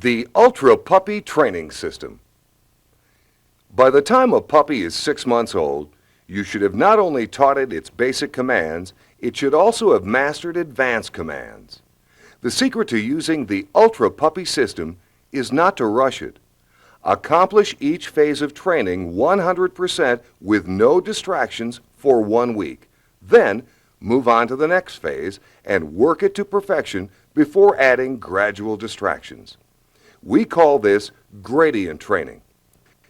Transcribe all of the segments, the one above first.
The Ultra Puppy Training System. By the time a puppy is 6 months old, you should have not only taught it its basic commands, it should also have mastered advanced commands. The secret to using the Ultra Puppy system is not to rush it. Accomplish each phase of training 100% with no distractions for 1 week. Then, move on to the next phase and work it to perfection before adding gradual distractions. We call this gradient training.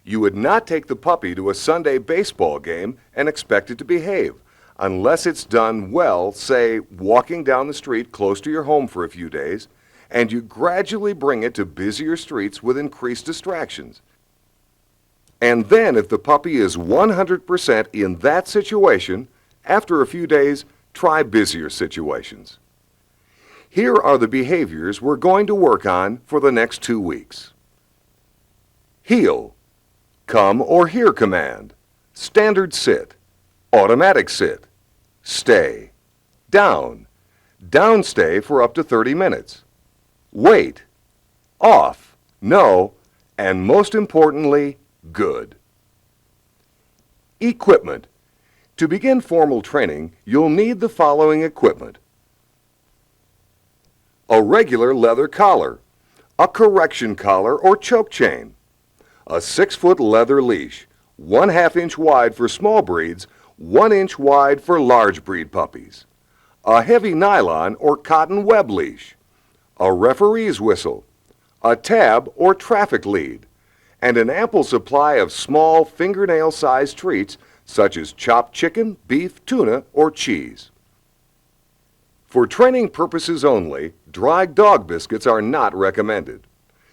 You would not take the puppy to a Sunday baseball game and expect it to behave, unless it's done well, say, walking down the street close to your home for a few days, and you gradually bring it to busier streets with increased distractions. And then if the puppy is 100% in that situation, after a few days, try busier situations. Here are the behaviors we're going to work on for the next 2 weeks. Heel, come or here command, standard sit, automatic sit, stay, down, down stay for up to 30 minutes, wait, off, no, and most importantly, good. Equipment. To begin formal training, you'll need the following equipment. A regular leather collar, a correction collar or choke chain, a 6-foot leather leash, 1/2 inch wide for small breeds, 1 inch wide for large breed puppies, a heavy nylon or cotton web leash, a referee's whistle, a tab or traffic lead, and an ample supply of small fingernail-sized treats such as chopped chicken, beef, tuna, or cheese. For training purposes only, dried dog biscuits are not recommended.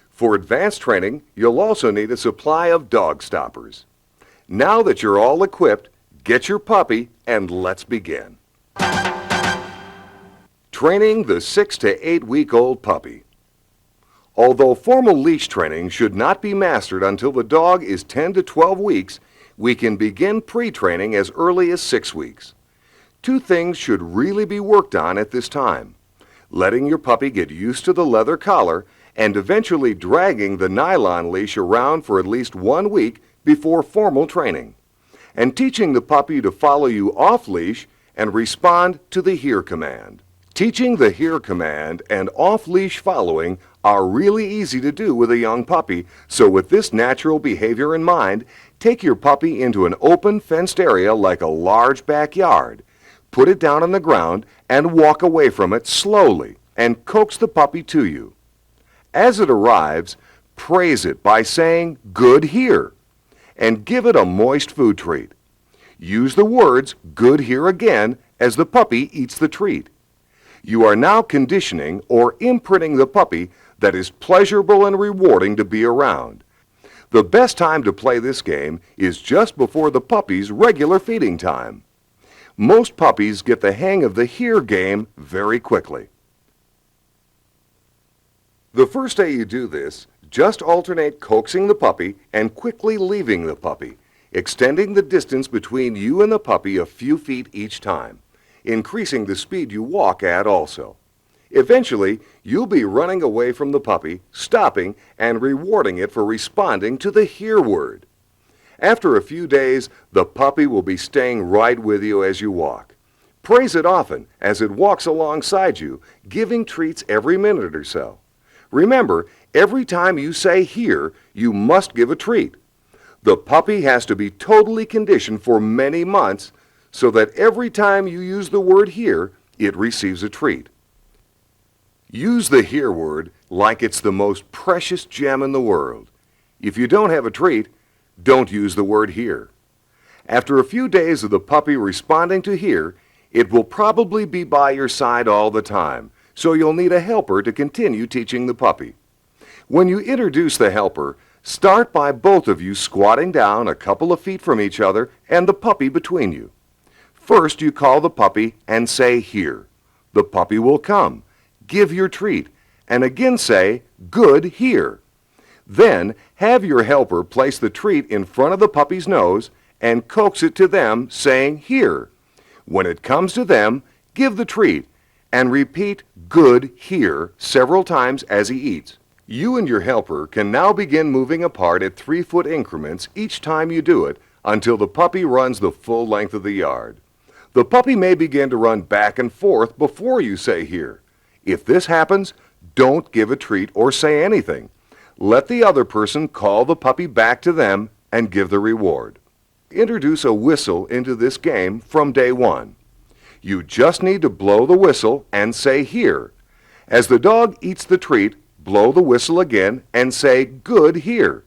For advanced training, you'll also need a supply of dog stoppers. Now that you're all equipped, get your puppy and let's begin. Training the 6 to 8 week old puppy. Although formal leash training should not be mastered until the dog is 10 to 12 weeks, we can begin pre-training as early as 6 weeks. 2 things should really be worked on at this time: letting your puppy get used to the leather collar and eventually dragging the nylon leash around for at least 1 week before formal training, and teaching the puppy to follow you off-leash and respond to the here command. Teaching the here command and off-leash following are really easy to do with a young puppy, so with this natural behavior in mind, take your puppy into an open fenced area like a large backyard. Put it down on the ground and walk away from it slowly and coax the puppy to you. As it arrives, praise it by saying, "Good here," and give it a moist food treat. Use the words, "Good here" again as the puppy eats the treat. You are now conditioning or imprinting the puppy that is pleasurable and rewarding to be around. The best time to play this game is just before the puppy's regular feeding time. Most puppies get the hang of the here game very quickly. The first day you do this, just alternate coaxing the puppy and quickly leaving the puppy, extending the distance between you and the puppy a few feet each time, increasing the speed you walk at also. Eventually, you'll be running away from the puppy, stopping, and rewarding it for responding to the here word. After a few days, the puppy will be staying right with you as you walk. Praise it often as it walks alongside you, giving treats every minute or so. Remember, every time you say here, you must give a treat. The puppy has to be totally conditioned for many months so that every time you use the word here, it receives a treat. Use the here word like it's the most precious gem in the world. If you don't have a treat, don't use the word here. After a few days of the puppy responding to here, it will probably be by your side all the time, so you'll need a helper to continue teaching the puppy. When you introduce the helper, start by both of you squatting down a couple of feet from each other and the puppy between you. First, you call the puppy and say here. The puppy will come, give your treat, and again say, "Good here." Then, have your helper place the treat in front of the puppy's nose and coax it to them, saying, "Here." When it comes to them, give the treat and repeat "Good here" several times as he eats. You and your helper can now begin moving apart at 3-foot increments each time you do it until the puppy runs the full length of the yard. The puppy may begin to run back and forth before you say here. If this happens, don't give a treat or say anything. Let the other person call the puppy back to them and give the reward. Introduce a whistle into this game from day one. You just need to blow the whistle and say here. As the dog eats the treat, blow the whistle again and say good here.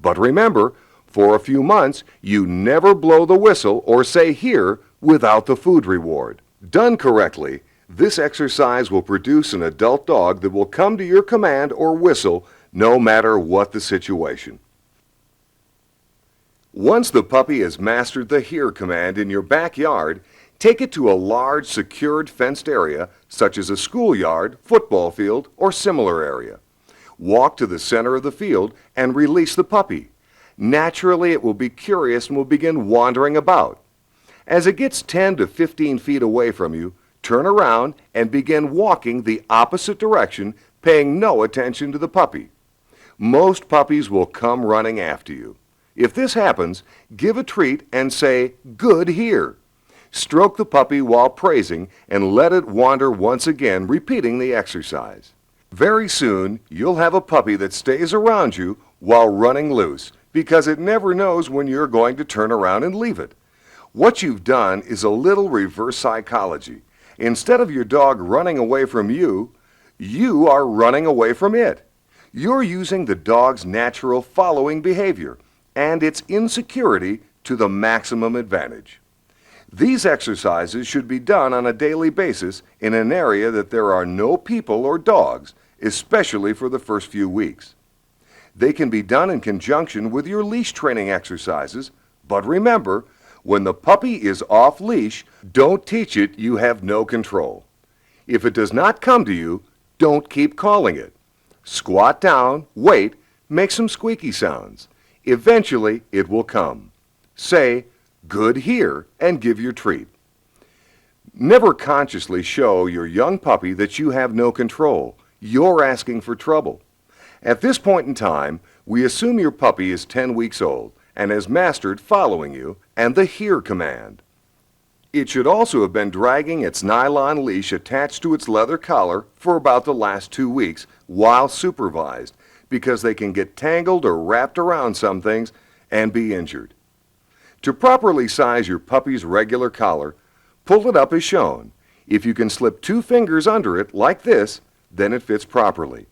But remember, for a few months, you never blow the whistle or say here without the food reward. Done correctly, this exercise will produce an adult dog that will come to your command or whistle no matter what the situation. Once the puppy has mastered the here command in your backyard, take it to a large, secured, fenced area, such as a schoolyard, football field, or similar area. Walk to the center of the field and release the puppy. Naturally, it will be curious and will begin wandering about. As it gets 10 to 15 feet away from you, turn around and begin walking the opposite direction, paying no attention to the puppy. Most puppies will come running after you. If this happens, give a treat and say, good here. Stroke the puppy while praising and let it wander once again, repeating the exercise. Very soon, you'll have a puppy that stays around you while running loose because it never knows when you're going to turn around and leave it. What you've done is a little reverse psychology. Instead of your dog running away from you, you are running away from it. You're using the dog's natural following behavior and its insecurity to the maximum advantage. These exercises should be done on a daily basis in an area that there are no people or dogs, especially for the first few weeks. They can be done in conjunction with your leash training exercises, but remember, when the puppy is off leash, don't teach it you have no control. If it does not come to you, don't keep calling it. Squat down, wait, make some squeaky sounds. Eventually, it will come. Say, good here, and give your treat. Never consciously show your young puppy that you have no control. You're asking for trouble. At this point in time, we assume your puppy is 10 weeks old and has mastered following you and the here command. It should also have been dragging its nylon leash attached to its leather collar for about the last 2 weeks while supervised, because they can get tangled or wrapped around some things and be injured. To properly size your puppy's regular collar, pull it up as shown. If you can slip 2 fingers under it like this, then it fits properly.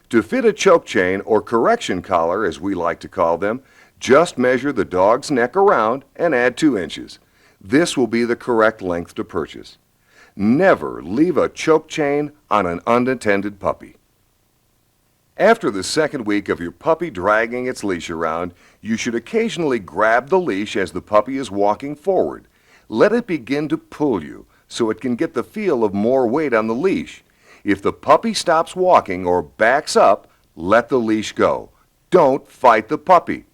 To fit a choke chain or correction collar, as we like to call them, just measure the dog's neck around and add 2 inches. This will be the correct length to purchase. Never leave a choke chain on an unattended puppy. After the second week of your puppy dragging its leash around, you should occasionally grab the leash as the puppy is walking forward. Let it begin to pull you so it can get the feel of more weight on the leash. If the puppy stops walking or backs up, let the leash go. Don't fight the puppy.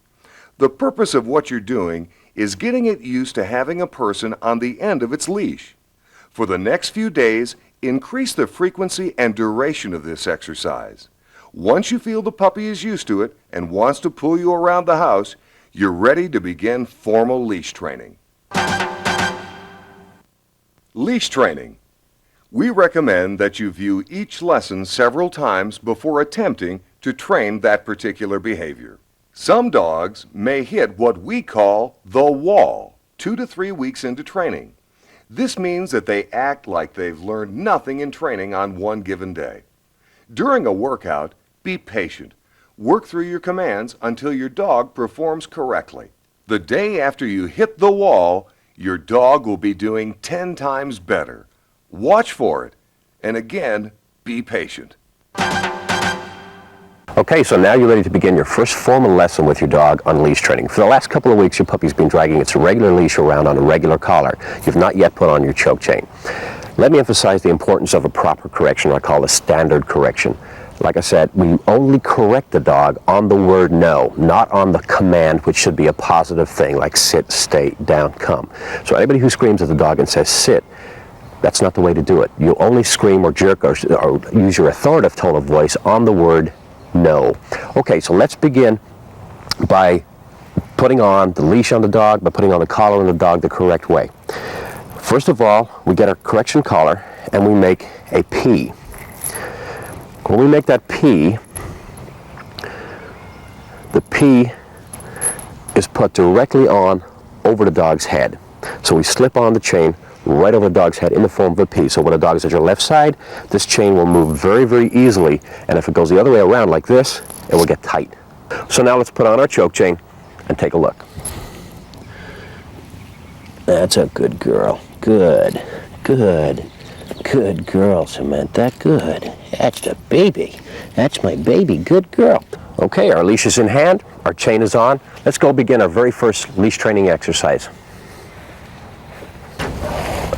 The purpose of what you're doing is getting it used to having a person on the end of its leash. For the next few days, increase the frequency and duration of this exercise. Once you feel the puppy is used to it and wants to pull you around the house, you're ready to begin formal leash training. Leash training. We recommend that you view each lesson several times before attempting to train that particular behavior. Some dogs may hit what we call the wall 2 to 3 weeks into training. This means that they act like they've learned nothing in training on one given day. During a workout, be patient. Work through your commands until your dog performs correctly. The day after you hit the wall, your dog will be doing 10 times better. Watch for it, and again, be patient. Okay, so now you're ready to begin your first formal lesson with your dog on leash training. For the last couple of weeks, your puppy's been dragging its regular leash around on a regular collar. You've not yet put on your choke chain. Let me emphasize the importance of a proper correction, what I call a standard correction. Like I said, we only correct the dog on the word no, not on the command, which should be a positive thing, like sit, stay, down, come. So anybody who screams at the dog and says sit, that's not the way to do it. You only scream or jerk or use your authoritative tone of voice on the word No. Okay, so let's begin by putting on the leash on the dog, by putting on the collar on the dog the correct way. First of all, we get our correction collar and we make a P. When we make that P, the P is put directly on over the dog's head. So we slip on the chain right over the dog's head in the form of a P. So when the dog is at your left side, this chain will move very, very easily. And if it goes the other way around like this, it will get tight. So now let's put on our choke chain and take a look. That's a good girl. Good, good, good girl, Samantha. Good. That's the baby. That's my baby. Good girl. Okay, our leash is in hand. Our chain is on. Let's go begin our very first leash training exercise.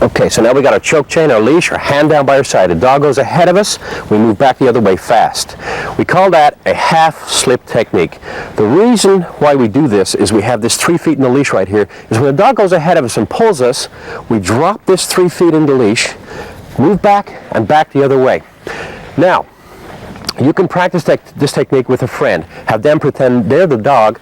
Okay, so now we got our choke chain, our leash, our hand down by our side. The dog goes ahead of us. We move back the other way fast. We call that a half slip technique. The reason why we do this is we have this 3 feet in the leash right here, is when the dog goes ahead of us and pulls us, we drop this 3 feet in the leash, move back and back the other way. Now, you can practice this technique with a friend. Have them pretend they're the dog,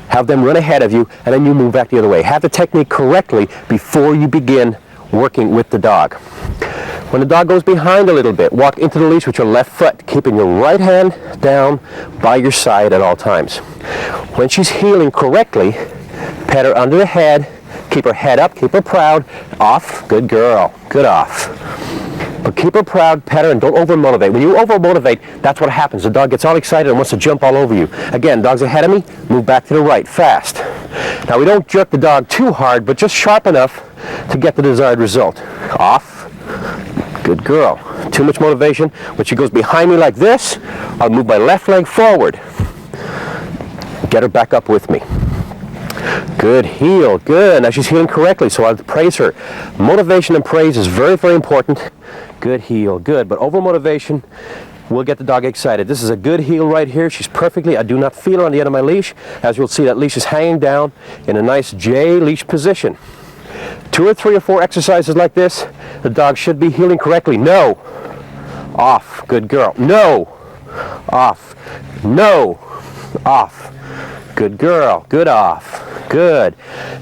have them run ahead of you, and then you move back the other way. Have the technique correctly before you begin working with the dog. When the dog goes behind a little bit, walk into the leash with your left foot, keeping your right hand down by your side at all times. When she's heeling correctly, pet her under the head, keep her head up, keep her proud, off, good girl, good off. But keep her proud, pet her, and don't over-motivate. When you over-motivate, that's what happens. The dog gets all excited and wants to jump all over you. Again, dog's ahead of me, move back to the right, fast. Now we don't jerk the dog too hard, but just sharp enough to get the desired result. Off, good girl. Too much motivation. When she goes behind me like this, I'll move my left leg forward. Get her back up with me. Good heel, good. Now she's heeling correctly, so I'll praise her. Motivation and praise is very, very important. Good heel, good. But over motivation will get the dog excited. This is a good heel right here. She's perfectly, I do not feel her on the end of my leash. As you'll see, that leash is hanging down in a nice J leash position. 2 or 3 or 4 exercises like this, the dog should be heeling correctly. No. Off, good girl. No. Off. No. Off. Good girl. Good off. Good.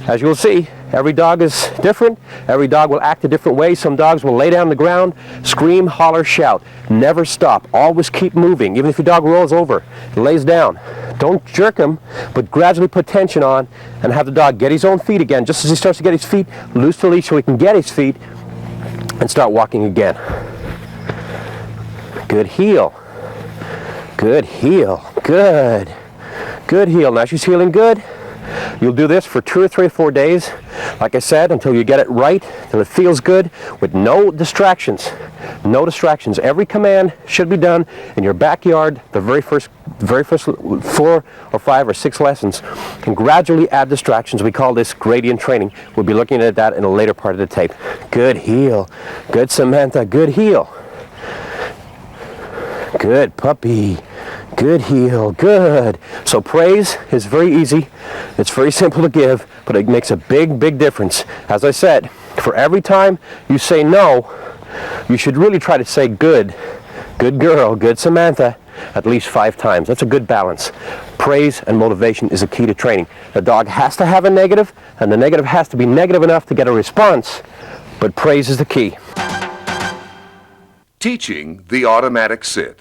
As you will see, every dog is different. Every dog will act a different way. Some dogs will lay down on the ground, scream, holler, shout. Never stop. Always keep moving. Even if your dog rolls over, lays down. Don't jerk him, but gradually put tension on and have the dog get his own feet again. Just as he starts to get his feet, loose the leash so he can get his feet and start walking again. Good heel. Good heel. Good. Good heel. Now she's heeling good. You'll do this for 2 or 3 or 4 days, like I said, until you get it right, until it feels good, with no distractions. No distractions. Every command should be done in your backyard, the very first 4 or 5 or 6 lessons, and gradually add distractions. We call this gradient training. We'll be looking at that in a later part of the tape. Good heel. Good, Samantha. Good heel. Good puppy. Good heel. Good. So praise is very easy. It's very simple to give, but it makes a big, big difference. As I said, for every time you say no, you should really try to say good. Good girl. Good Samantha. At least 5 times. That's a good balance. Praise and motivation is a key to training. The dog has to have a negative, and the negative has to be negative enough to get a response, but praise is the key. Teaching the automatic sit.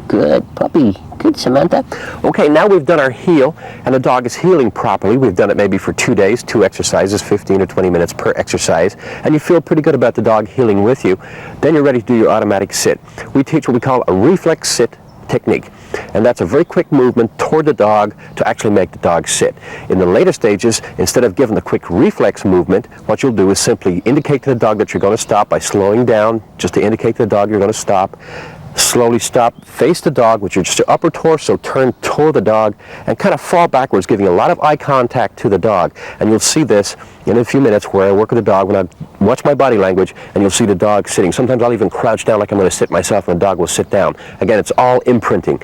Good puppy. Good, Samantha. Okay, now we've done our heel, and the dog is heeling properly. We've done it maybe for 2 days, 2 exercises, 15 or 20 minutes per exercise, and you feel pretty good about the dog heeling with you. Then you're ready to do your automatic sit. We teach what we call a reflex sit technique, and that's a very quick movement toward the dog to actually make the dog sit. In the later stages, instead of giving the quick reflex movement, what you'll do is simply indicate to the dog that you're going to stop by slowing down, just to indicate to the dog you're going to stop. Slowly stop, face the dog with your just your upper torso turned toward the dog, and kind of fall backwards, giving a lot of eye contact to the dog. And you'll see this in a few minutes where I work with the dog when I watch my body language, and you'll see the dog sitting. Sometimes I'll even crouch down like I'm going to sit myself, and the dog will sit down. Again, it's all imprinting.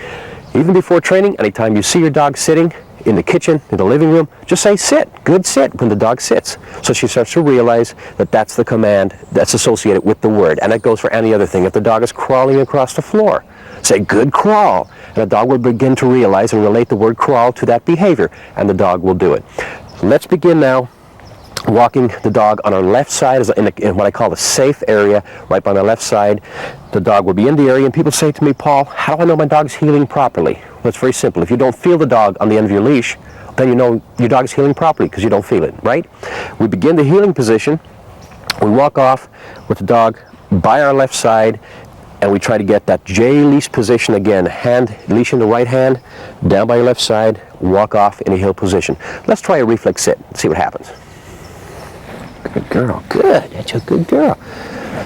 Even before training, anytime you see your dog sitting, in the kitchen, in the living room, just say sit, good sit, when the dog sits. So she starts to realize that that's the command that's associated with the word. And that goes for any other thing. If the dog is crawling across the floor, say good crawl. And the dog will begin to realize and relate the word crawl to that behavior, and the dog will do it. Let's begin now walking the dog on our left side in what I call the safe area, right by my left side. The dog will be in the area, and people say to me, Paul, how do I know my dog's healing properly? Well, it's very simple. If you don't feel the dog on the end of your leash, then you know your dog is healing properly because you don't feel it, right? We begin the healing position. We walk off with the dog by our left side, and we try to get that J-leash position again. Hand, leash in the right hand, down by your left side, walk off in a heel position. Let's try a reflex sit, see what happens. Good girl, good, that's a good girl.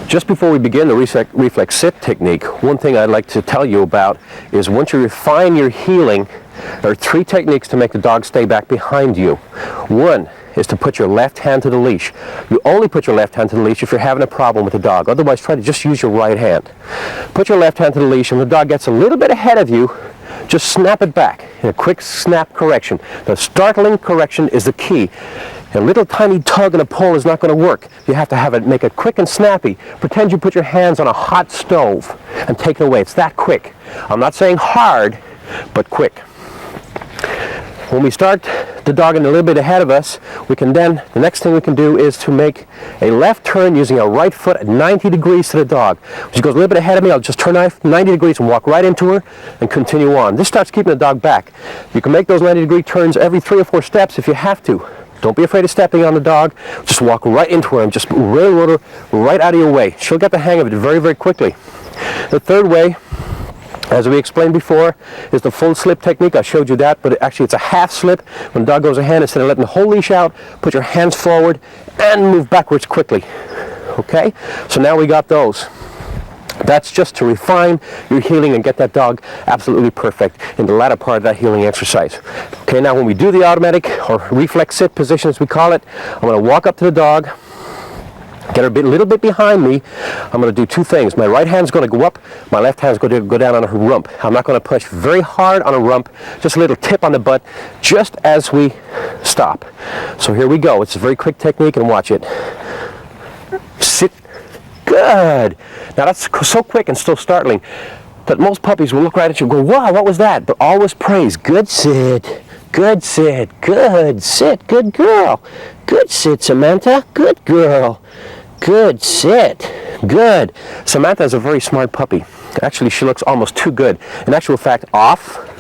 Just before we begin the reflex sit technique, one thing I'd like to tell you about is once you refine your healing, there are 3 techniques to make the dog stay back behind you. One is to put your left hand to the leash. You only put your left hand to the leash if you're having a problem with the dog. Otherwise, try to just use your right hand. Put your left hand to the leash, and when the dog gets a little bit ahead of you, just snap it back in a quick snap correction. The startling correction is the key. A little tiny tug and a pull is not going to work. You have to have it, make it quick and snappy. Pretend you put your hands on a hot stove and take it away. It's that quick. I'm not saying hard, but quick. When we start the dog in a little bit ahead of us, we can then, the next thing we can do is to make a left turn using our right foot at 90 degrees to the dog. When she goes a little bit ahead of me, I'll just turn 90 degrees and walk right into her and continue on. This starts keeping the dog back. You can make those 90-degree turns every 3 or 4 steps if you have to. Don't be afraid of stepping on the dog. Just walk right into her and just railroad her right out of your way. She'll get the hang of it very, very quickly. The third way, as we explained before, is the full slip technique. I showed you that, but actually it's a half slip. When the dog goes ahead, instead of letting the whole leash out, put your hands forward and move backwards quickly. Okay? So now we got those. That's just to refine your healing and get that dog absolutely perfect in the latter part of that healing exercise. Okay, now when we do the automatic or reflex sit position, as we call it, I'm going to walk up to the dog, get her a little bit behind me. I'm going to do 2 things. My right hand's going to go up, my left hand's going to go down on her rump. I'm not going to push very hard on her rump, just a little tip on the butt, just as we stop. So here we go. It's a very quick technique, and watch it. Sit. Good. Now that's so quick and so startling that most puppies will look right at you and go, wow, what was that? But always praise. Good sit. Good sit. Good sit. Good girl. Good sit, Samantha. Good girl. Good sit. Good. Samantha is a very smart puppy. Actually, she looks almost too good. In actual fact, off.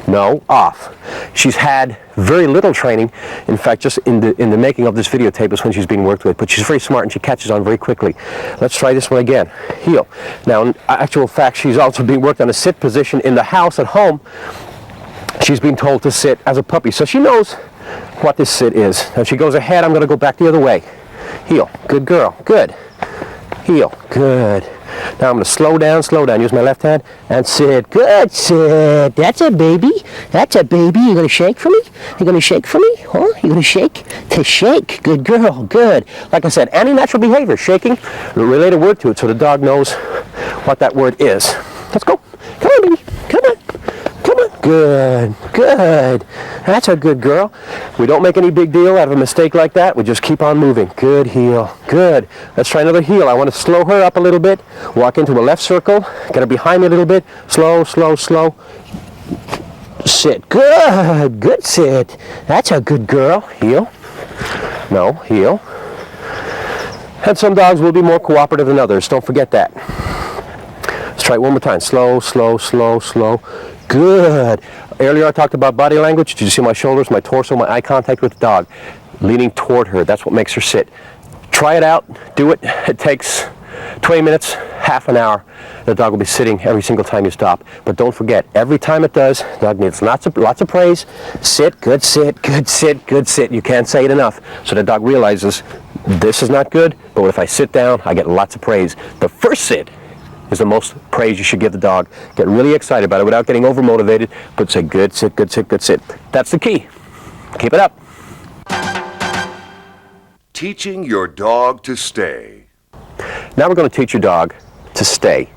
No, off. She's had very little training. In fact, just in the making of this videotape is when she's being worked with. But she's very smart and she catches on very quickly. Let's try this one again. Heel. Now, in actual fact, she's also being worked on a sit position in the house at home. She's been told to sit as a puppy, so she knows what this sit is. Now, she goes ahead. I'm going to go back the other way. Heel. Good girl. Good. Heel. Good. Now I'm going to slow down, use my left hand, and sit. Good, sit. That's a baby. That's a baby. You going to shake for me? You going to shake for me? Huh? You going to shake? To shake. Good girl. Good. Like I said, any natural behavior, shaking, relate a word to it so the dog knows what that word is. Let's go. Come on, baby. Come on. Come on. Good. Good. That's a good girl. We don't make any big deal out of a mistake like that. We just keep on moving. Good heel. Good. Let's try another heel. I want to slow her up a little bit. Walk into a left circle. Get her behind me a little bit. Slow, slow, slow. Sit. Good. Good sit. That's a good girl. Heel. No. Heel. And some dogs will be more cooperative than others. Don't forget that. Let's try it one more time. Slow, slow, slow, slow. Good. Earlier I talked about body language. Did you see my shoulders, my torso, my eye contact with the dog? Leaning toward her. That's what makes her sit. Try it out. Do it. It takes 20 minutes, half an hour. The dog will be sitting every single time you stop. But don't forget, every time it does, the dog needs lots of praise. Sit, good sit, good sit, good sit. You can't say it enough. So the dog realizes this is not good, but if I sit down, I get lots of praise. The first sit is the most praise you should give the dog. Get really excited about it without getting over-motivated, but say good sit, good sit, good sit. That's the key. Keep it up. Teaching your dog to stay. Now we're going to teach your dog to stay.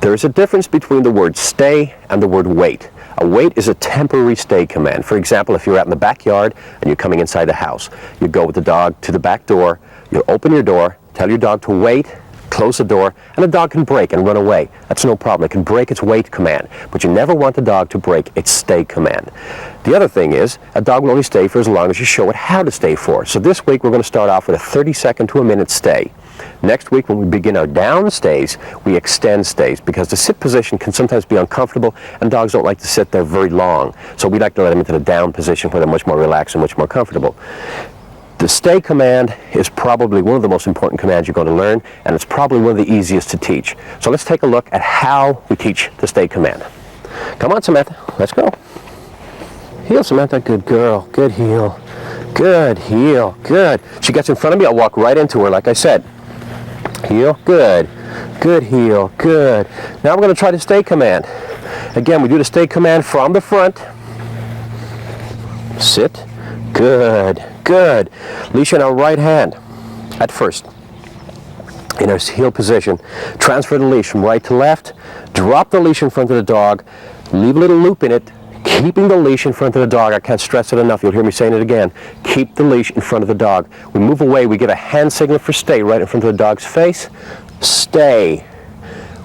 There is a difference between the word stay and the word wait. A wait is a temporary stay command. For example, if you're out in the backyard and you're coming inside the house, you go with the dog to the back door, you open your door, tell your dog to wait, close the door, and the dog can break and run away. That's no problem. It can break its wait command, but you never want the dog to break its stay command. The other thing is, a dog will only stay for as long as you show it how to stay for. So this week we're going to start off with a 30-second to a minute stay. Next week, when we begin our down stays, we extend stays because the sit position can sometimes be uncomfortable and dogs don't like to sit there very long. So we like to let them into the down position where they're much more relaxed and much more comfortable. The stay command is probably one of the most important commands you're going to learn, and it's probably one of the easiest to teach. So let's take a look at how we teach the stay command. Come on, Samantha. Let's go. Heel, Samantha. Good girl. Good heel. Good heel. Good. She gets in front of me, I'll walk right into her like I said. Heel. Good. Good heel. Good. Now we're going to try the stay command. Again, we do the stay command from the front. Sit. Good. Good. Leash in our right hand at first. In our heel position. Transfer the leash from right to left. Drop the leash in front of the dog. Leave a little loop in it. Keeping the leash in front of the dog. I can't stress it enough. You'll hear me saying it again. Keep the leash in front of the dog. We move away. We give a hand signal for stay right in front of the dog's face. Stay.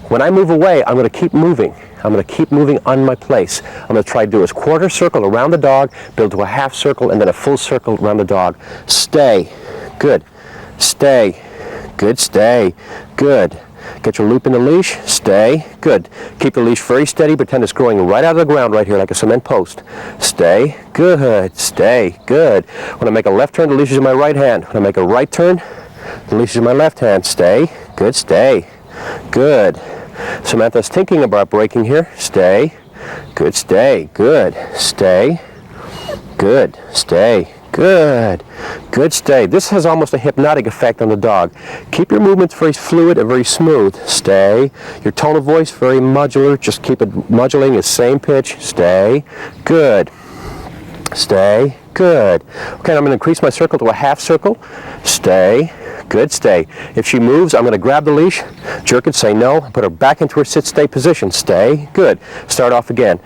When I move away, I'm going to keep moving. I'm going to keep moving on my place. I'm going to try to do a quarter circle around the dog, build to a half circle, and then a full circle around the dog. Stay. Good. Stay. Good. Stay. Good. Get your loop in the leash. Stay. Good. Keep the leash very steady. Pretend it's growing right out of the ground right here like a cement post. Stay. Good. Stay. Good. When I make a left turn, the leash is in my right hand. When I make a right turn, the leash is in my left hand. Stay. Good. Stay. Good. Samantha's thinking about breaking here. Stay. Good. Stay. Good. Stay. Good. Stay. Good. Good. Stay. This has almost a hypnotic effect on the dog. Keep your movements very fluid and very smooth. Stay. Your tone of voice very modular. Just keep it modulating the same pitch. Stay. Good. Stay. Good. Okay, I'm going to increase my circle to a half circle. Stay. Good. Stay. If she moves, I'm going to grab the leash, jerk it, say no, put her back into her sit-stay position. Stay. Good. Start off again.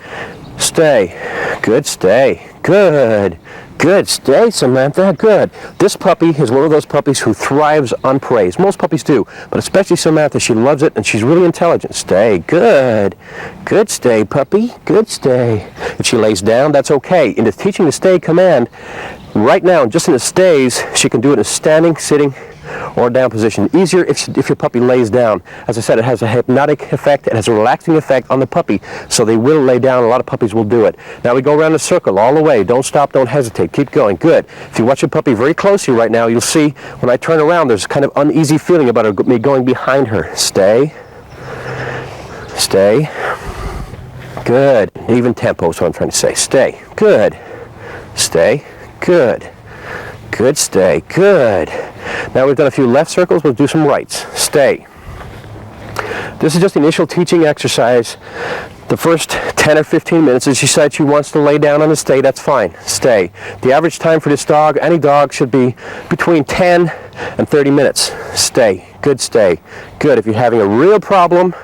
Stay. Good. Stay. Good. Good. Stay, Samantha. Good. This puppy is one of those puppies who thrives on praise. Most puppies do, but especially Samantha. She loves it, and she's really intelligent. Stay. Good. Good. Stay, puppy. Good. Stay. If she lays down, that's okay. In the teaching the stay command, right now, just in the stays, she can do it in a standing, sitting, or down position. Easier if your puppy lays down. As I said, it has a hypnotic effect. It has a relaxing effect on the puppy, so they will lay down. A lot of puppies will do it. Now we go around the circle all the way. Don't stop, don't hesitate. Keep going. Good. If you watch your puppy very closely right now, you'll see when I turn around, there's a kind of uneasy feeling about me going behind her. Stay. Stay. Good. Even tempo is what I'm trying to say. Stay. Good. Stay. Good. Good. Stay. Good. Now we've done a few left circles, we'll do some rights. Stay. This is just the initial teaching exercise. The first 10 or 15 minutes, as she said she wants to lay down on the stay, that's fine. Stay. The average time for this dog, any dog, should be between 10 and 30 minutes. Stay. Good. Stay. Good. If you're having a real problem,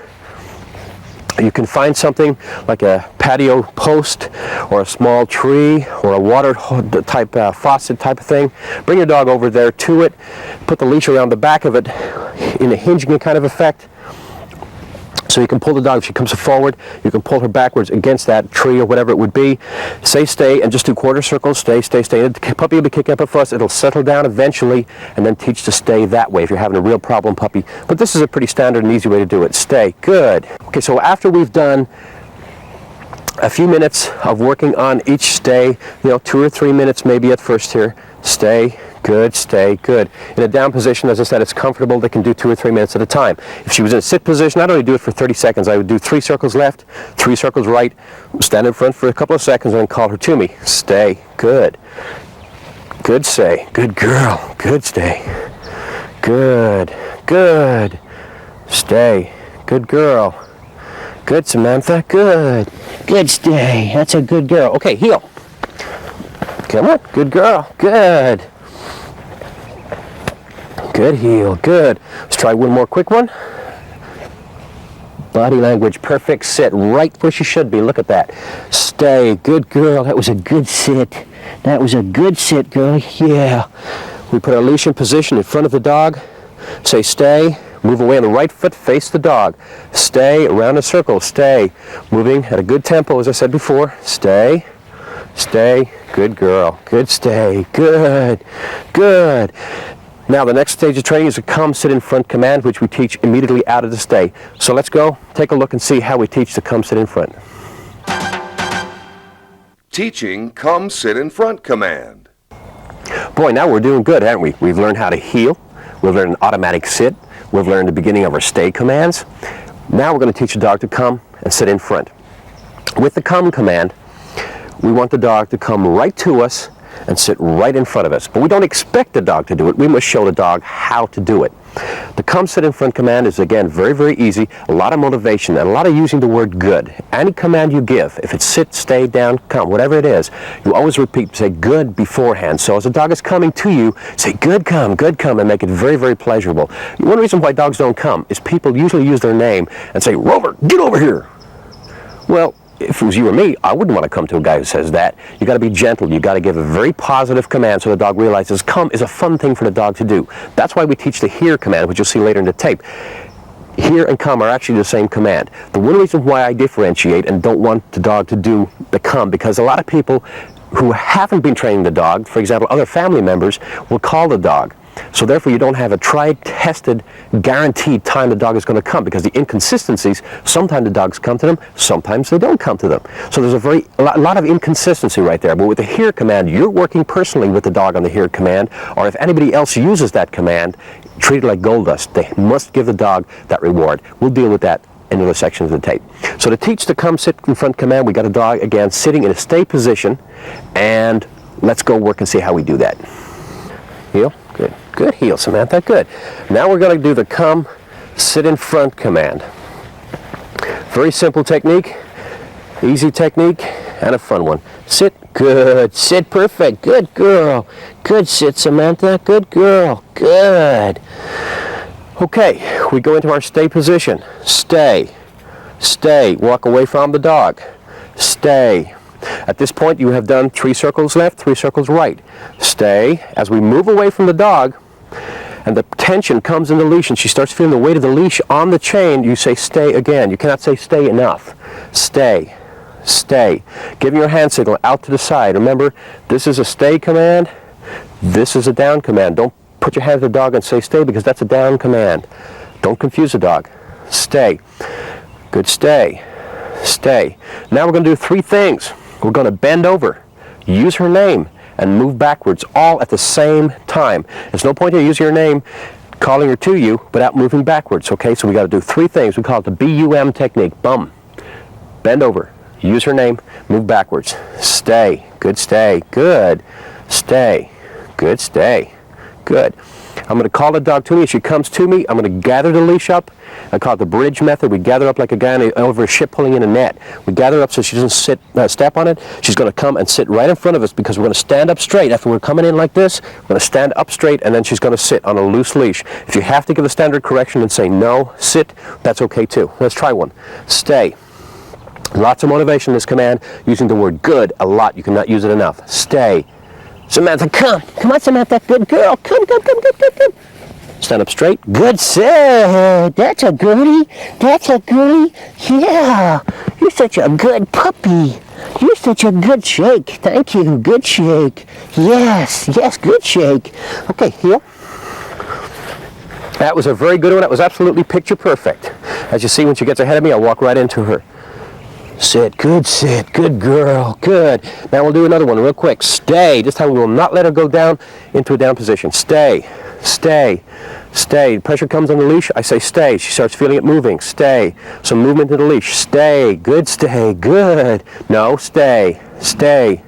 you can find something like a patio post or a small tree or a water type faucet type of thing. Bring your dog over there to it. Put the leash around the back of it in a hinging kind of effect. So you can pull the dog. If she comes forward, you can pull her backwards against that tree or whatever it would be. Say stay and just do quarter circles. Stay, stay, stay. The puppy will be kicking up a fuss. It'll settle down eventually and then teach to stay that way if you're having a real problem puppy. But this is a pretty standard and easy way to do it. Stay. Good. Okay, so after we've done a few minutes of working on each stay, 2 or 3 minutes maybe at first here. Stay. Good. Stay. Good. In a down position, as I said, it's comfortable. They can do 2 or 3 minutes at a time. If she was in a sit position, I'd only do it for 30 seconds. I would do 3 circles left, 3 circles right, stand in front for a couple of seconds, and then call her to me. Stay. Good. Good. Stay. Good girl. Good. Stay. Good. Good. Stay. Good girl. Good, Samantha. Good. Good. Stay. That's a good girl. Okay, heel. Come on. Good girl. Good. Good heel. Good. Let's try one more quick one. Body language, perfect. Sit right where she should be. Look at that. Stay. Good girl. That was a good sit. That was a good sit, girl. Yeah. We put our leash in position in front of the dog. Say stay. Move away on the right foot. Face the dog. Stay. Around a circle. Stay. Moving at a good tempo, as I said before. Stay. Stay. Good girl. Good stay. Good. Good. Now the next stage of training is a come, sit in front command, which we teach immediately out of the stay. So let's go take a look and see how we teach the come, sit in front. Teaching come, sit in front command. Boy, now we're doing good, haven't we? We've learned how to heel. We've learned an automatic sit. We've learned the beginning of our stay commands. Now we're going to teach the dog to come and sit in front. With the come command, we want the dog to come right to us and sit right in front of us. But we don't expect the dog to do it. We must show the dog how to do it. The come sit in front command is, again, very, very easy. A lot of motivation and a lot of using the word good. Any command you give, if it's sit, stay, down, come, whatever it is, you always repeat, say good beforehand. So as the dog is coming to you, say good, and make it very, very pleasurable. One reason why dogs don't come is people usually use their name and say, Rover, get over here. Well, if it was you or me, I wouldn't want to come to a guy who says that. You got to be gentle. You got to give a very positive command so the dog realizes come is a fun thing for the dog to do. That's why we teach the hear command, which you'll see later in the tape. Hear and come are actually the same command. The one reason why I differentiate and don't want the dog to do the come, because a lot of people who haven't been training the dog, for example, other family members, will call the dog. So therefore you don't have a tried, tested, guaranteed time the dog is going to come, because the inconsistencies, sometimes the dogs come to them, sometimes they don't come to them. So there's a lot of inconsistency right there. But with the hear command, you're working personally with the dog on the hear command, or if anybody else uses that command, treat it like gold dust. They must give the dog that reward. We'll deal with that in other sections of the tape. So to teach the come sit in front command, we got a dog again sitting in a stay position, and let's go work and see how we do that. Heel. Good. Good heel, Samantha. Good. Now we're going to do the come, sit in front command. Very simple technique, easy technique, and a fun one. Sit. Good. Sit. Perfect. Good girl. Good sit, Samantha. Good girl. Good. Okay, we go into our stay position. Stay. Stay. Walk away from the dog. Stay. At this point, you have done 3 circles left, 3 circles right. Stay. As we move away from the dog, and the tension comes in the leash, and she starts feeling the weight of the leash on the chain, you say stay again. You cannot say stay enough. Stay. Stay. Give your hand signal out to the side. Remember, this is a stay command. This is a down command. Don't put your hand to the dog and say stay, because that's a down command. Don't confuse the dog. Stay. Good stay. Stay. Now we're going to do 3 things. We're going to bend over, use her name, and move backwards, all at the same time. There's no point in using her name, calling her to you, without moving backwards, okay? So we got to do 3 things. We call it the BUM technique. Bum. Bend over, use her name, move backwards. Stay. Good stay. Good. Stay. Good stay. Good. I'm going to call the dog to me. As she comes to me, I'm going to gather the leash up. I call it the bridge method. We gather up like a guy over a ship pulling in a net. We gather up so she doesn't step on it. She's going to come and sit right in front of us, because we're going to stand up straight. After we're coming in like this, we're going to stand up straight, and then she's going to sit on a loose leash. If you have to give a standard correction and say no, sit, that's okay too. Let's try one. Stay. Lots of motivation in this command, using the word good a lot. You cannot use it enough. Stay. Samantha, come. Come on, Samantha. Good girl. Come. Stand up straight. Good sit. That's a goodie. That's a goodie. Yeah. You're such a good puppy. You're such a good shake. Thank you. Good shake. Yes. Yes, good shake. Okay, heel. That was a very good one. That was absolutely picture perfect. As you see, when she gets ahead of me, I'll walk right into her. Sit, good girl, good. Now we'll do another one real quick. Stay. This time we will not let her go down into a down position. Stay, stay, stay. Pressure comes on the leash, I say stay. She starts feeling it moving. Stay. Some movement to the leash. Stay, good, good. No, stay, stay.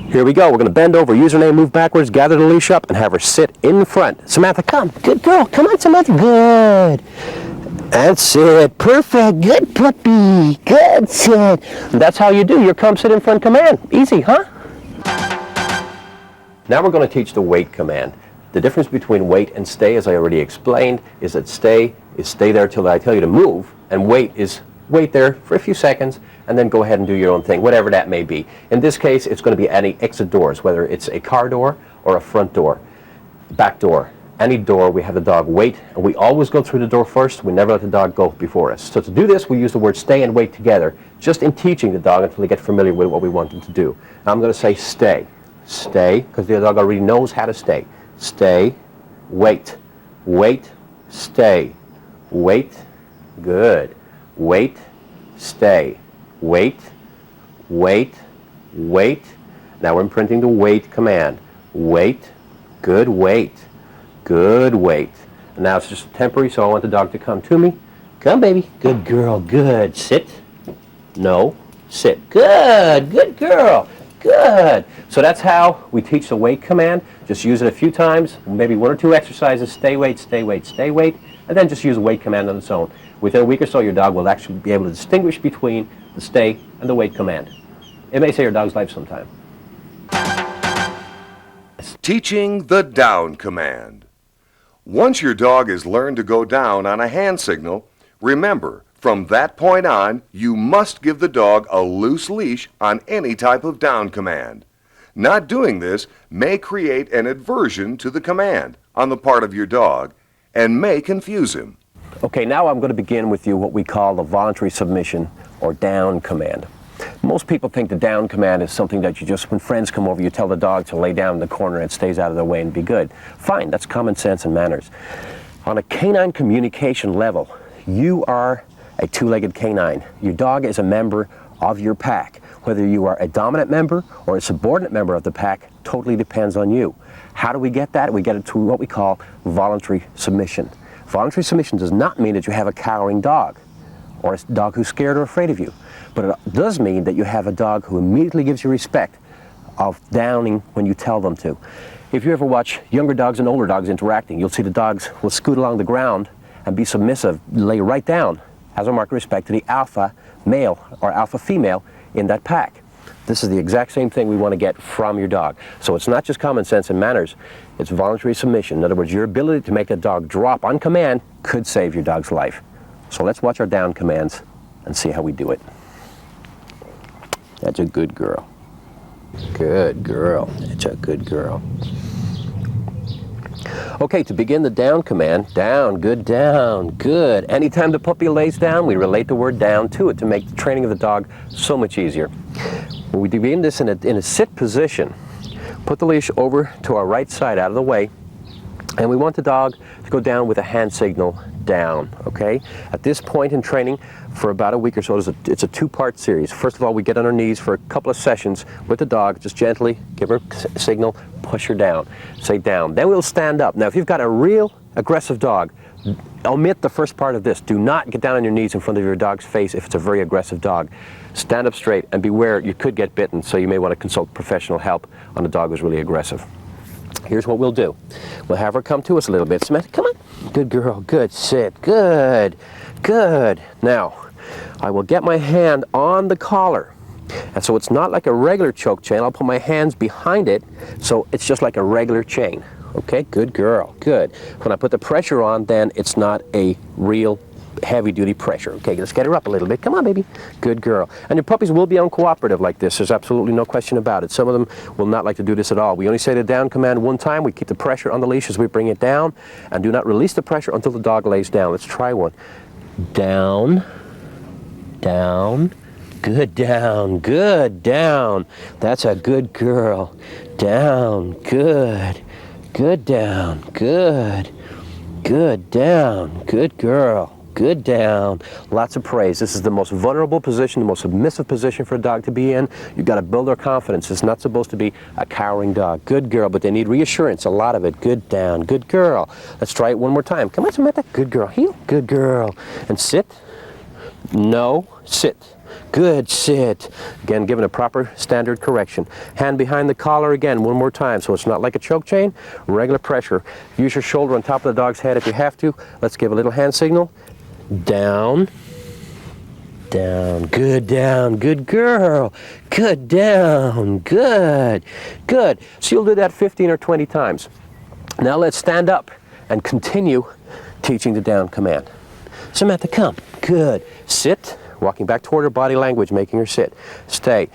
Here we go. We're going to bend over, use her name, move backwards, gather the leash up, and have her sit in front. Samantha, come. Good girl. Come on, Samantha. Good. And sit. Perfect. Good puppy. Good sit. That's how you do your come sit in front command. Easy, huh? Now we're going to teach the wait command. The difference between wait and stay, as I already explained, is that stay is stay there till I tell you to move, and wait is wait there for a few seconds and then go ahead and do your own thing, whatever that may be. In this case, it's going to be any exit doors, whether it's a car door or a front door, back door, any door. We have the dog wait, and we always go through the door first. We never let the dog go before us. So to do this, we use the word stay and wait together, just in teaching the dog until they get familiar with what we want them to do. Now I'm going to say stay. Stay, because the dog already knows how to stay. Stay, wait, wait, stay, wait, good, wait, stay, wait, wait, wait. Now we're imprinting the wait command. Wait, good, wait, good, wait. And now it's just temporary, so I want the dog to come to me. Come, baby. Good girl, good. Sit. No, sit. Good, good girl. Good. So that's how we teach the wait command. Just use it a few times, maybe 1 or 2 exercises. Stay, wait, stay, wait, stay, wait. And then just use the wait command on its own. Within a week or so, your dog will actually be able to distinguish between the stay and the wait command. It may save your dog's life sometime. Teaching the down command. Once your dog has learned to go down on a hand signal, remember, from that point on, you must give the dog a loose leash on any type of down command. Not doing this may create an aversion to the command on the part of your dog and may confuse him. Okay, now I'm going to begin with you what we call the voluntary submission or down command. Most people think the down command is something that you just, when friends come over, you tell the dog to lay down in the corner and it stays out of their way and be good. Fine, that's common sense and manners. On a canine communication level, you are a two-legged canine. Your dog is a member of your pack. Whether you are a dominant member or a subordinate member of the pack totally depends on you. How do we get that? We get it through what we call voluntary submission. Voluntary submission does not mean that you have a cowering dog or a dog who's scared or afraid of you, but it does mean that you have a dog who immediately gives you respect of downing when you tell them to. If you ever watch younger dogs and older dogs interacting, you'll see the dogs will scoot along the ground and be submissive, lay right down as a mark of respect to the alpha male or alpha female in that pack. This is the exact same thing we want to get from your dog. So it's not just common sense and manners, it's voluntary submission. In other words, your ability to make that dog drop on command could save your dog's life. So let's watch our down commands and see how we do it. That's a good girl. Good girl. That's a good girl. Okay, to begin the down command, down, good. Anytime the puppy lays down, we relate the word down to it to make the training of the dog so much easier. When we begin this in a sit position, put the leash over to our right side out of the way, and we want the dog to go down with a hand signal down, okay? At this point in training, for about a week or so, it's a two-part series. First of all, we get on our knees for a couple of sessions with the dog, just gently give her a signal, push her down, say down. Then we'll stand up. Now, if you've got a real aggressive dog, omit the first part of this. Do not get down on your knees in front of your dog's face if it's a very aggressive dog. Stand up straight and beware, you could get bitten, so you may want to consult professional help on a dog who's really aggressive. Here's what we'll do. We'll have her come to us a little bit. Samantha, come on. Good girl. Good. Sit. Good. Good. Now, I will get my hand on the collar. And so it's not like a regular choke chain. I'll put my hands behind it, so it's just like a regular chain. Okay? Good girl. Good. When I put the pressure on, then it's not a real heavy-duty pressure. Okay, let's get her up a little bit. Come on, baby. Good girl. And your puppies will be uncooperative like this. There's absolutely no question about it. Some of them will not like to do this at all. We only say the down command one time. We keep the pressure on the leash as we bring it down, and do not release the pressure until the dog lays down. Let's try one. Down, down, good down, good down. That's a good girl. Down, good, good down, good, good down, good girl. Good down. Lots of praise. This is the most vulnerable position, the most submissive position for a dog to be in. You've got to build their confidence. It's not supposed to be a cowering dog. Good girl, but they need reassurance, a lot of it. Good down. Good girl. Let's try it one more time. Come on, Samantha. Good girl. Heel. Good girl. And sit. No. Sit. Good. Sit. Again, given a proper standard correction. Hand behind the collar again, one more time, so it's not like a choke chain. Regular pressure. Use your shoulder on top of the dog's head if you have to. Let's give a little hand signal. Down, down, good girl, good down, good, good. So you'll do that 15 or 20 times. Now let's stand up and continue teaching the down command. Samantha, come. Good. Sit. Walking back toward her, body language, making her sit. Stay.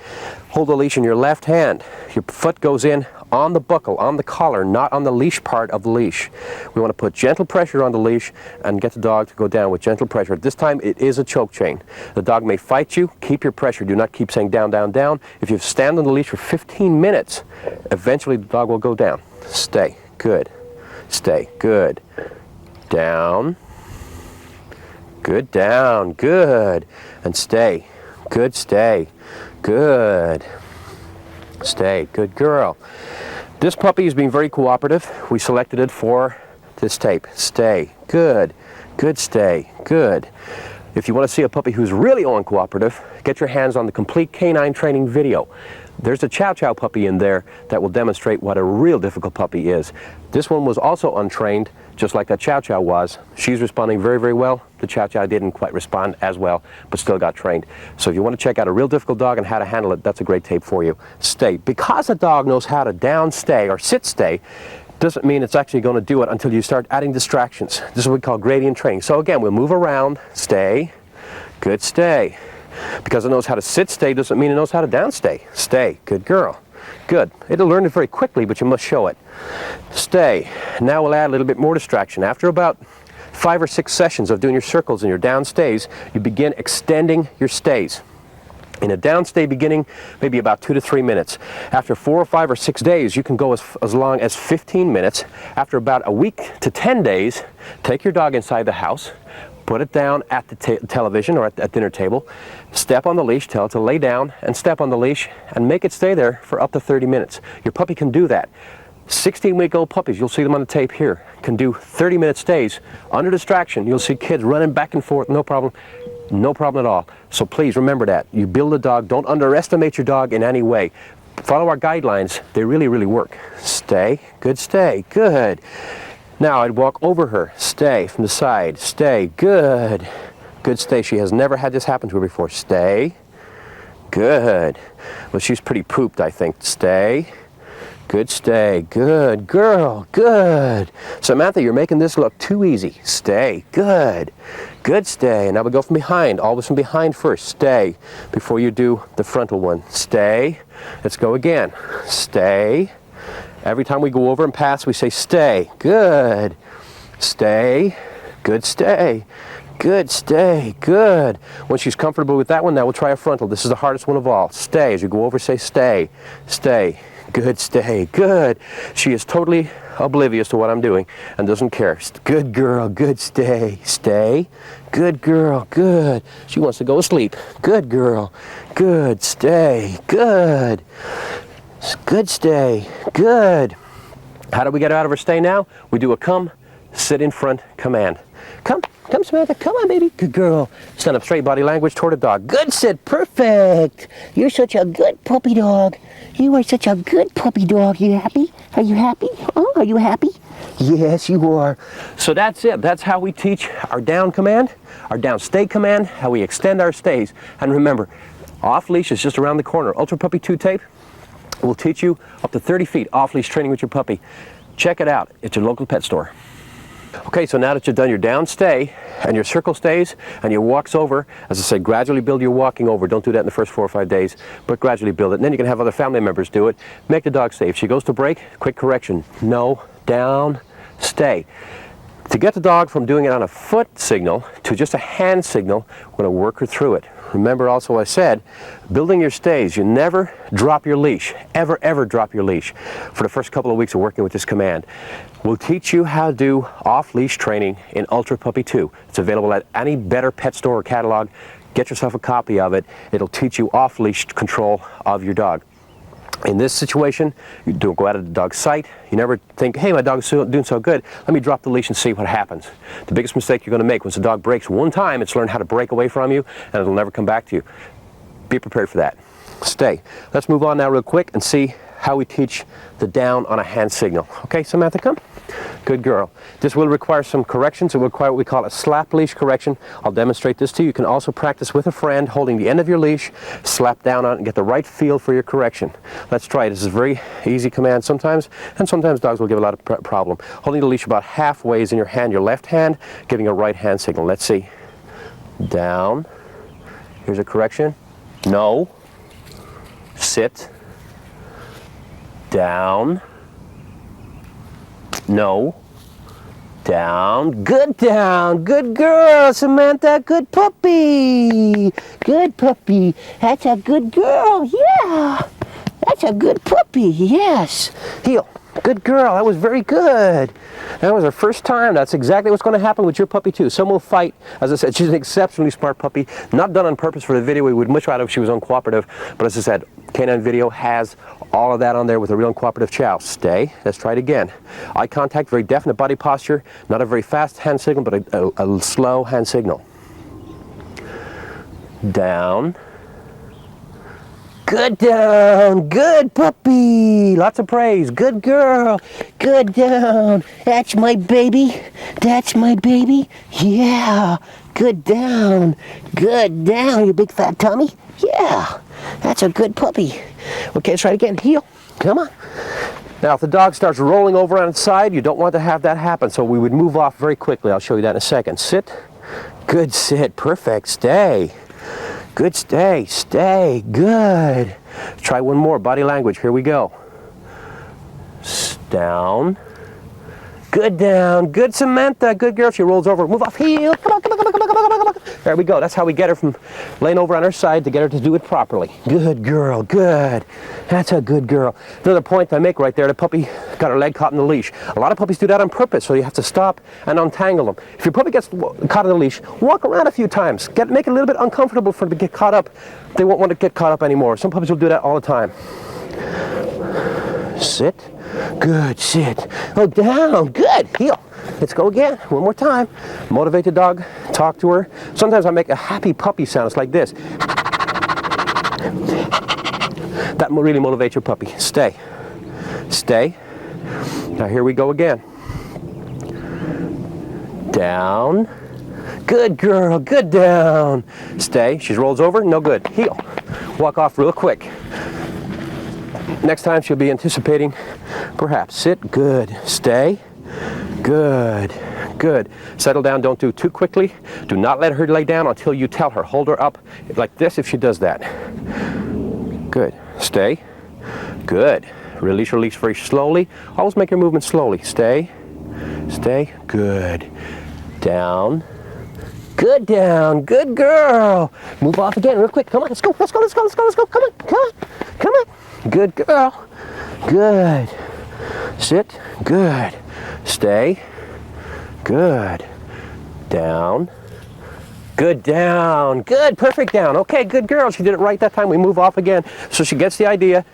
Hold the leash in your left hand. Your foot goes in on the buckle, on the collar, not on the leash part of the leash. We want to put gentle pressure on the leash and get the dog to go down with gentle pressure. This time it is a choke chain. The dog may fight you. Keep your pressure. Do not keep saying down, down, down. If you stand on the leash for 15 minutes, eventually the dog will go down. Stay. Good. Stay. Good. Down. Good. Down. Good. And stay. Good. Stay. Good. Stay. Good girl. This puppy is being very cooperative. We selected it for this tape. Stay. Good. Good. Stay. Good. If you want to see a puppy who's really uncooperative, get your hands on the complete canine training video. There's a Chow Chow puppy in there that will demonstrate what a real difficult puppy is. This one was also untrained, just like that Chow Chow was. She's responding very, very well. The Chow Chow didn't quite respond as well, but still got trained. So if you want to check out a real difficult dog and how to handle it, that's a great tape for you. Stay. Because a dog knows how to down stay or sit stay, doesn't mean it's actually going to do it until you start adding distractions. This is what we call gradient training. So again, we'll move around. Stay. Good. Stay. Because it knows how to sit stay doesn't mean it knows how to down stay. Stay. Good girl. Good. It'll learn it very quickly, but you must show it. Stay. Now we'll add a little bit more distraction. After about 5 or 6 sessions of doing your circles and your down stays, you begin extending your stays. In a down stay beginning, maybe about 2 to 3 minutes. After 4 or 5 or 6 days, you can go as long as 15 minutes. After about a week to 10 days, take your dog inside the house, put it down at the television or at dinner table, step on the leash, tell it to lay down and step on the leash and make it stay there for up to 30 minutes. Your puppy can do that. 16-week-old puppies, you'll see them on the tape here, can do 30-minute stays under distraction. You'll see kids running back and forth, no problem. No problem at all. So please remember that. You build a dog, don't underestimate your dog in any way. Follow our guidelines, they really, really work. Stay, good stay, good. Now I'd walk over her, stay, from the side, stay, good. Good stay, she has never had this happen to her before. Stay, good. Well, she's pretty pooped, I think. Stay, good stay, good girl, good. Samantha, you're making this look too easy. Stay, good. Good stay. And now we go from behind, always from behind first. Stay, before you do the frontal one. Stay. Let's go again. Stay. Every time we go over and pass, we say stay. Good. Stay. Good stay. Good stay. Good. When she's comfortable with that one, now we'll try a frontal. This is the hardest one of all. Stay. As you go over, say stay. Stay. Good stay. Good. She is totally oblivious to what I'm doing and doesn't care. Good girl. Good stay. Stay. Good girl. Good. She wants to go to sleep. Good girl. Good stay. Good. Good stay. Good. How do we get out of her stay now? We do a come, sit in front command. Come, come Samantha, come on baby. Good girl. Stand up straight, body language toward a dog. Good sit, perfect. You're such a good puppy dog. You are such a good puppy dog. You happy? Are you happy? Oh, are you happy? Yes, you are. So that's it. That's how we teach our down command, our down stay command, how we extend our stays. And remember, off-leash is just around the corner. Ultra Puppy 2 tape will teach you up to 30 feet off-leash training with your puppy. Check it out at your local pet store. Okay, so now that you've done your down stay and your circle stays and your walks over, as I say, gradually build your walking over. Don't do that in the first 4 or 5 days, but gradually build it. And then you can have other family members do it. Make the dog stay. If she goes to break, quick correction. No, down, stay. To get the dog from doing it on a foot signal to just a hand signal, we're going to work her through it. Remember also I said, building your stays, you never drop your leash. Ever, ever drop your leash for the first couple of weeks of working with this command. We'll teach you how to do off-leash training in Ultra Puppy 2. It's available at any better pet store or catalog. Get yourself a copy of it. It'll teach you off-leash control of your dog. In this situation, you don't go out of the dog's sight. You never think, hey, my dog's doing so good, let me drop the leash and see what happens. The biggest mistake you're going to make once the dog breaks one time, it's learn how to break away from you, and it'll never come back to you. Be prepared for that. Stay. Let's move on now real quick and see how we teach the down on a hand signal. Okay, Samantha, come. Good girl. This will require some corrections. It will require what we call a slap leash correction. I'll demonstrate this to you. You can also practice with a friend holding the end of your leash, slap down on it and get the right feel for your correction. Let's try it. This is a very easy command sometimes, and sometimes dogs will give a lot of problem. Holding the leash about halfway is in your hand, your left hand, giving a right hand signal. Let's see. down. Here's a correction. No. Sit. Down. No. Down. Good down. Good girl, Samantha. Good puppy. Good puppy. That's a good girl. Yeah. That's a good puppy. Yes. Heel. Good girl. That was very good. That was her first time. That's exactly what's going to happen with your puppy too. Some will fight. As I said, she's an exceptionally smart puppy. Not done on purpose for the video. We would much rather if she was uncooperative. But as I said, Canine Video has all of that on there with a real uncooperative chow. Stay. Let's try it again. Eye contact, very definite body posture. Not a very fast hand signal, but a slow hand signal. Down. Good down. Good puppy. Lots of praise. Good girl. Good down. That's my baby. That's my baby. Yeah. Good down. Good down, you big fat tummy. Yeah. That's a good puppy. Okay, let's try it again. Heel. Come on. Now, if the dog starts rolling over on its side, you don't want to have that happen, so we would move off very quickly. I'll show you that in a second. Sit. Good sit. Perfect. Stay. Good stay. Stay. Good. Try one more. Body language. Here we go. Down. Good down. Good Samantha. Good girl. She rolls over. Move off. Heel. Come on, come on, come on, come on, come on, come on. There we go. That's how we get her from laying over on her side to get her to do it properly. Good girl. Good. That's a good girl. Another point I make right there, the puppy got her leg caught in the leash. A lot of puppies do that on purpose, so you have to stop and untangle them. If your puppy gets caught in the leash, walk around a few times. Make it a little bit uncomfortable for them to get caught up. They won't want to get caught up anymore. Some puppies will do that all the time. Sit. Good. Sit. Oh, down. Good. Heel. Let's go again. One more time. Motivate the dog. Talk to her. Sometimes I make a happy puppy sound. It's like this. That will really motivate your puppy. Stay. Stay. Now here we go again. Down. Good girl. Good down. Stay. She rolls over. No good. Heel. Walk off real quick. Next time she'll be anticipating, perhaps. Sit. Good. Stay. Good. Good. Settle down. Don't do too quickly. Do not let her lay down until you tell her. Hold her up like this if she does that. Good. Stay. Good. Release very slowly. Always make your movement slowly. Stay. Stay. Good. Down. Good down. Good girl. Move off again real quick. Come on. Let's go. Let's go. Let's go. Let's go. Let's go. Come on. Come on. Come on. Good girl. Good. Sit. Good. Stay. Good. Down. Good down. Good. Perfect down. Okay, good girl. She did it right that time. We move off again. So she gets the idea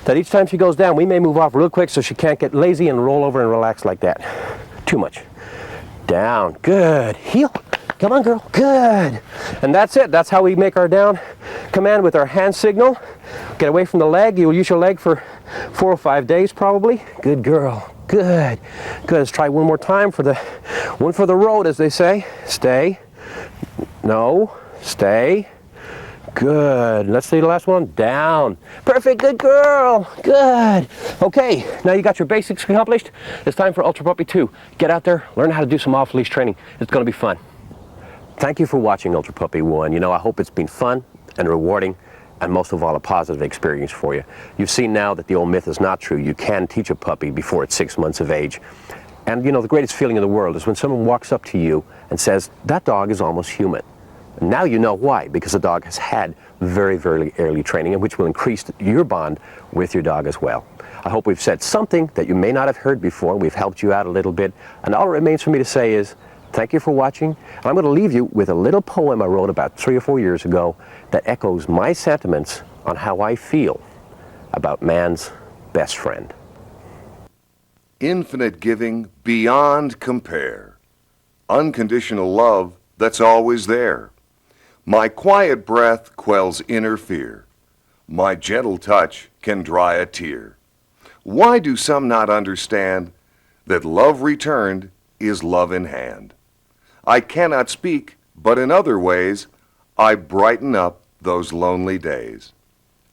that each time she goes down, we may move off real quick so she can't get lazy and roll over and relax like that. Too much. Down. Good. Heel. Come on, girl. Good. And that's it. That's how we make our down command with our hand signal. Get away from the leg. You'll use your leg for 4 or 5 days probably. Good girl. Good. Good. Let's try one more time for the one for the road, as they say. Stay. No. Stay. Good. Let's see the last one. Down. Perfect. Good girl. Good. Okay. Now you got your basics accomplished. It's time for Ultra Puppy 2. Get out there. Learn how to do some off-leash training. It's going to be fun. Thank you for watching Ultra Puppy 1. You know, I hope it's been fun and rewarding, and most of all, a positive experience for you. You've seen now that the old myth is not true. You can teach a puppy before it's 6 months of age. And you know, the greatest feeling in the world is when someone walks up to you and says, that dog is almost human. And now you know why, because the dog has had very, very early training, and which will increase your bond with your dog as well. I hope we've said something that you may not have heard before. We've helped you out a little bit. And all it remains for me to say is, thank you for watching. And I'm going to leave you with a little poem I wrote about 3 or 4 years ago that echoes my sentiments on how I feel about man's best friend. Infinite giving beyond compare. Unconditional love that's always there. My quiet breath quells inner fear. My gentle touch can dry a tear. Why do some not understand that love returned is love in hand? I cannot speak, but in other ways, I brighten up those lonely days.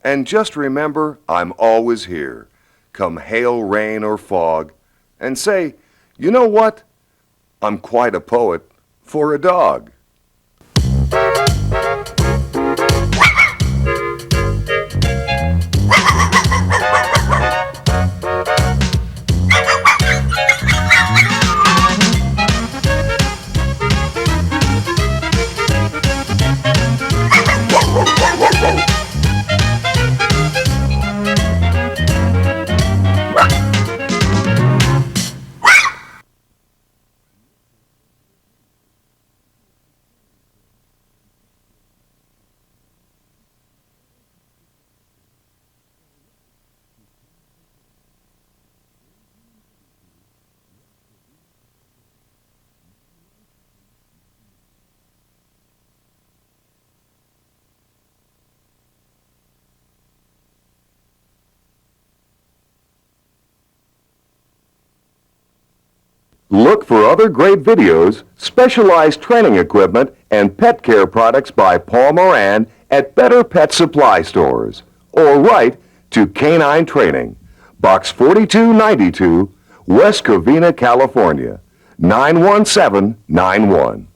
And just remember, I'm always here, come hail, rain, or fog, and say, you know what? I'm quite a poet for a dog. Look for other great videos, specialized training equipment, and pet care products by Paul Moran at Better Pet Supply Stores. Or write to Canine Training, Box 4292, West Covina, California, 91791.